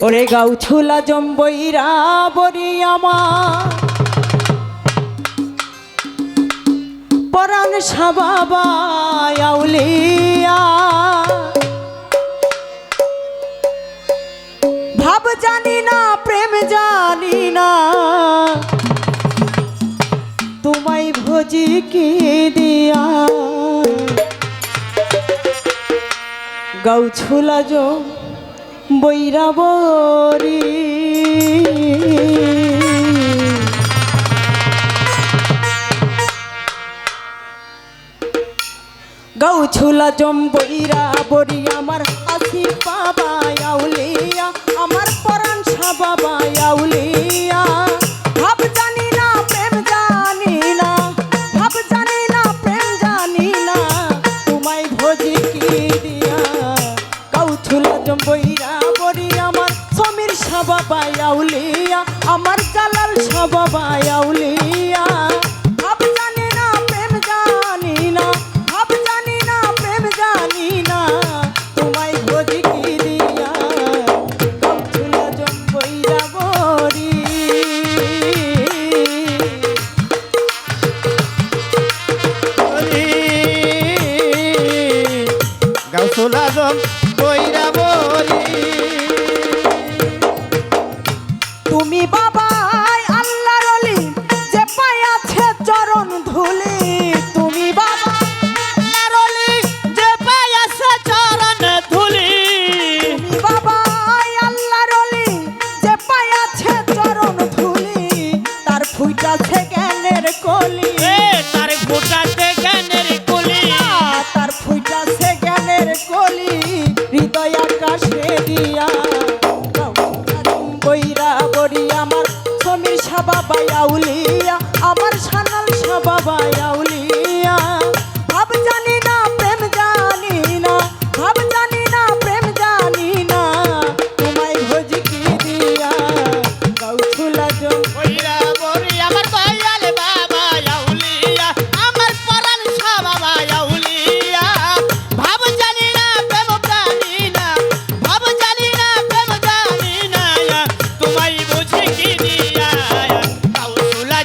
ওরে গাউ ছুলা জম্বইরা বরি আমার পরাণ সাবাবা আউলিয়া ভাব জানি না প্রেম জানি না তোমায় ভোজি কি দিয়া গাউ ছুলা বইরা বরি গাউ ছুলা বইরা বরি আমার আসি বাবা আউলিয়া আমার পরাণ সাবাবা আউলিয়া ভাব জানি না প্রেম জানি না ভাব জানি না প্রেম জানি না তোমায় ভোজি কি দিয়া গাউ ছুলা বইরা বরি আমার সমীর সাবাবা আউলিয়া আমার জালাল সাবাবা আউলিয়া ভাব জানি না প্রেম জানি না ভাব জানি না প্রেম জানি না তোমায় ভোজি কি দিয়া গাউ ছুলা বইরা বরি গাউ ছুলা বইরা বরি তুমি বাবা আল্লাহর ওলি যে পায়াছে চরণ ধুলি তুমি বাবা আল্লাহর ওলি যে পায়াছে চরণ ধুলি তুমি বাবা আল্লাহর ওলি যে পায়াছে চরণ ধুলি তার ফুইটাছে জ্ঞানের কলি তার ফুটাতে জ্ঞানের কলি তার ফুইটাছে জ্ঞানের কলি হৃদয় আকাশে দিয়া বইরা বরি আমার সমীর সাবাবা আউলিয়া আমার সানাল সাবাবা আউলিয়া ভাব জানি না প্রেম জানি না ভাব জানি না প্রেম জানি না তোমায় ভোজি কি দিয়া গাউ ছুলা বইরা বরি আমার দয়াল বাবা আউলিয়া আমার পরাণ সাবাবা আউলিয়া ভাব জানি না প্রেম জানি না ভাব জানি না প্রেম জানি না তোমায় বুঝি কি দিয়া গাউ ছুলা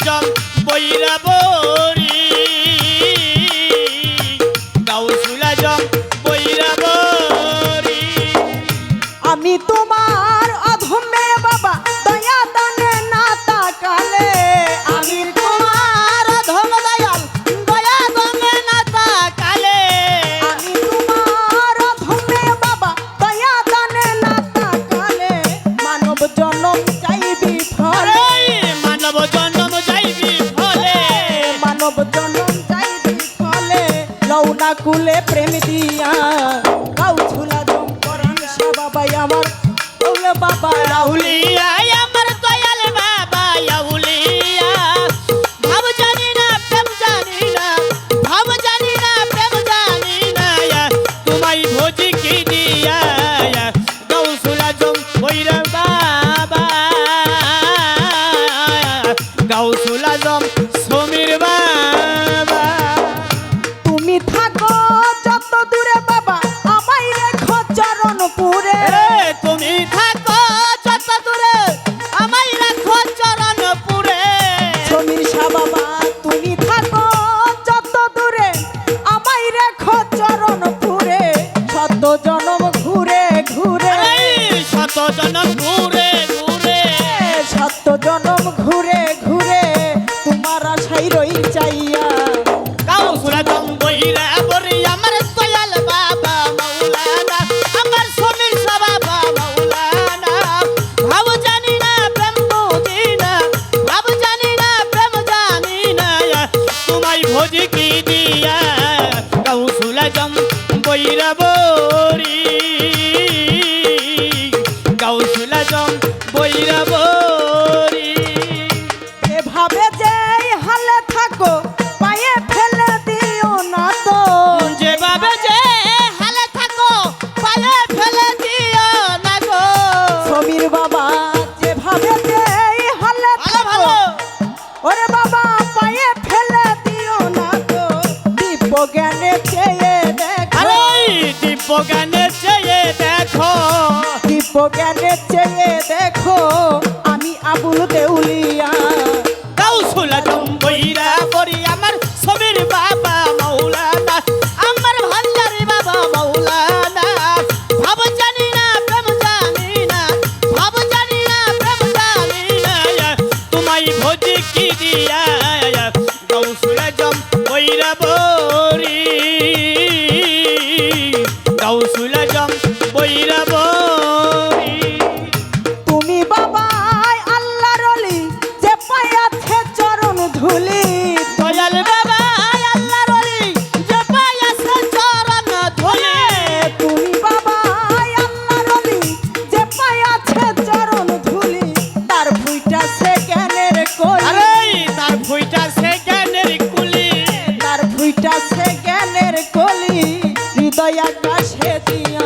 বইরা বরি গাউ ছুলা বইরা বরি আমি তোমার অধমে বাবা দয়া দানে না তাকালে আমি তোমার ধম দয়াল দয়া গঙ্গে না তাকালে আমি তোমার অধমে বাবা দয়া দানে না তাকালে মানব জনম চাইবি ফলে মানব জন্ম যাইবি ফলে মানব জনম চাইবি ফলে লৌনা কুলে প্রেম দিয়া গাউ ছুলা পরাণ সাবাবা আমার ওলে বাবা আউলিয়া আমার দয়াল বাবা আউলিয়া ভাব জানি না প্রেম জানি না ভাব জানি না প্রেম জানি না তোমায় ভোজি কি দিয়া গাউ ছুলা বইরা বাবা গাউ ছুলা সমীর বাবা তুমি থাকো যত দূরে বাবা আমায় রেখো চরণপুরে তুমি থাকো যত দূরে আমায় রাখো চরণপুরে সমীর সাবাবা তুমি থাকো যত দূরে আমায় রেখো চরণপুরে শত জনম ঘুরে ঘুরে শত জনম ঘুরে ঘুরে শত জনম ঘুরে ঘুরে তোমার আশাই রই চাইয়া গাউ ছুলা বইরা বরি আমার দয়াল বাবা মাওলানা আমার সমীর সাবাবা মাওলানা ভাব জানি না প্রেম বুঝি না ভাব জানি না প্রেম জানি না তোমায় ভোজি কি দিয়া গাউ ছুলা বইরা বরি গাউ ছুলা বইরা বরি এভাবে যে হালে থাকো পায়ে ফেলে দিও না তো যেভাবে যে হালে থাকো পায়ে ফেলে দিও না গো সমীর বাবা যেভাবে যে হালে ভালো থাকো ভালো ওরে বাবা পায়ে ফেলে দিও না তো দিব্য জ্ঞানে চেয়ে দেখো আরে দিব্য জ্ঞানের চেয়ে দেখো দিব্য জ্ঞানে চেয়ে দেখো আমি আবুল দেউলিয়া গাউসুল আজম বৈরা বরি আমার ছবির বাবা মাওলানা আমার ভান্ডারি বাবা মাওলানা ভাব জানি না প্রেম জানি না ভাব জানি না প্রেম জানি না তোমায় ভোজি কি দিয়া গাউসুল আজম বৈরা বরি গাউসুল আজম বৈরা বরি তুমি বাবা আল্লাহর ওলি যে পায়াছে চরণ ধুলি দয়াল বাবা আল্লাহর ওলি যে পায়াছে চরণ ধুলি তুমি বাবা আল্লাহর ওলি যে পায়াছে চরণ ধুলি তার ফুইটাছে জ্ঞানের কলি আরে তার ফুইটাছে জ্ঞানের কুলি তার ফুইটাছে জ্ঞানের কলি হৃদয় আকাশে দিয়া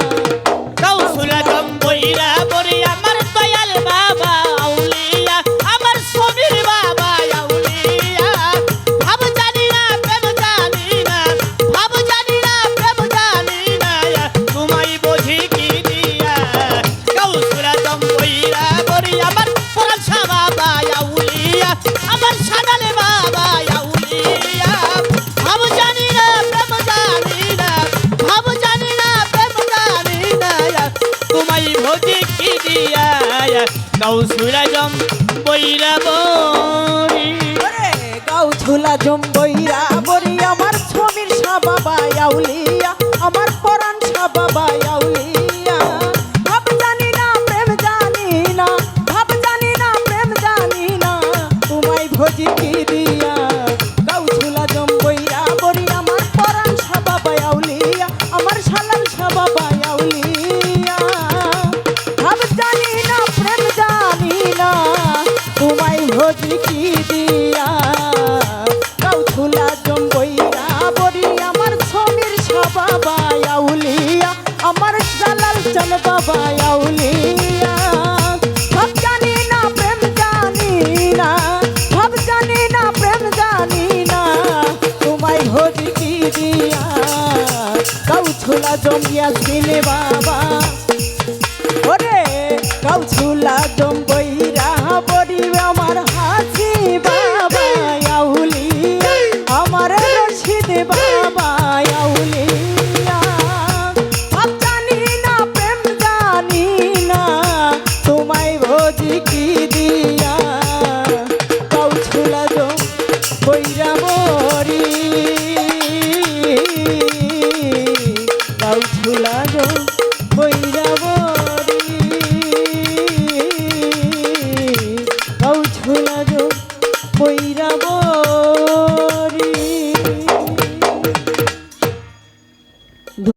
গাউসুল আজম বৈরা বরি আমার দয়াল বাবা আউলিয়া আমার সমীর বাবা আউলিয়া ভাব জানি না প্রেম জানি না ভাব জানি না প্রেম জানি না তোমায় বুঝি কি দিয়া গাউসুল আজম বৈরা বরি আমার ফরাসা বাবা আউলিয়া আমার সাদাল বাবা আউলিয়া ভাব জানি না প্রেম জানি না ভাব জানি না প্রেম জানি না তোমায় ভোজি কি দিয়া গাউসুল আজম বৈরা বরি ওরে গাউছুলা জম্বইরা বরি আমার ছবির বাবা আউলিয়া আমার পরাণ বাবা আউলিয়া ভাব জানি না প্রেম জানি না ভাব জানি না প্রেম জানি না তোমায় ভোজি কি দিয়া গাউছুলা জম্বইরা বরি আমার পরাণ বাবা আউলিয়া আমার শালাল বাবা আউলিয়া ভাব জানি না প্রেম জানি না তোমায় ভোজি কি দিয়া গাউছুলা জম্বইরা বরি আমার ছবির বাবা আউলিয়া আমার শালাল চল বাবা আউলিয়া ভাব জানি না প্রেম জানি না ভাব জানি না প্রেম জানি না তোমায় ভোজি কি দিয়া গাউছুলা জমিয়া ছিলে বাবা ওরে গাউছুলা জম্বইরা বরি আমার হাসি বাবা আউলিয়া আমার রশিদ বাবা আউলিয়া ভাব জানি না প্রেম জানি না তোমায় ভোজি কি দিয়া গাউছুলা জম্বইরা বরি গাউছুলা জম্বইরা বরি গাউছুলা জম্বইরা বরি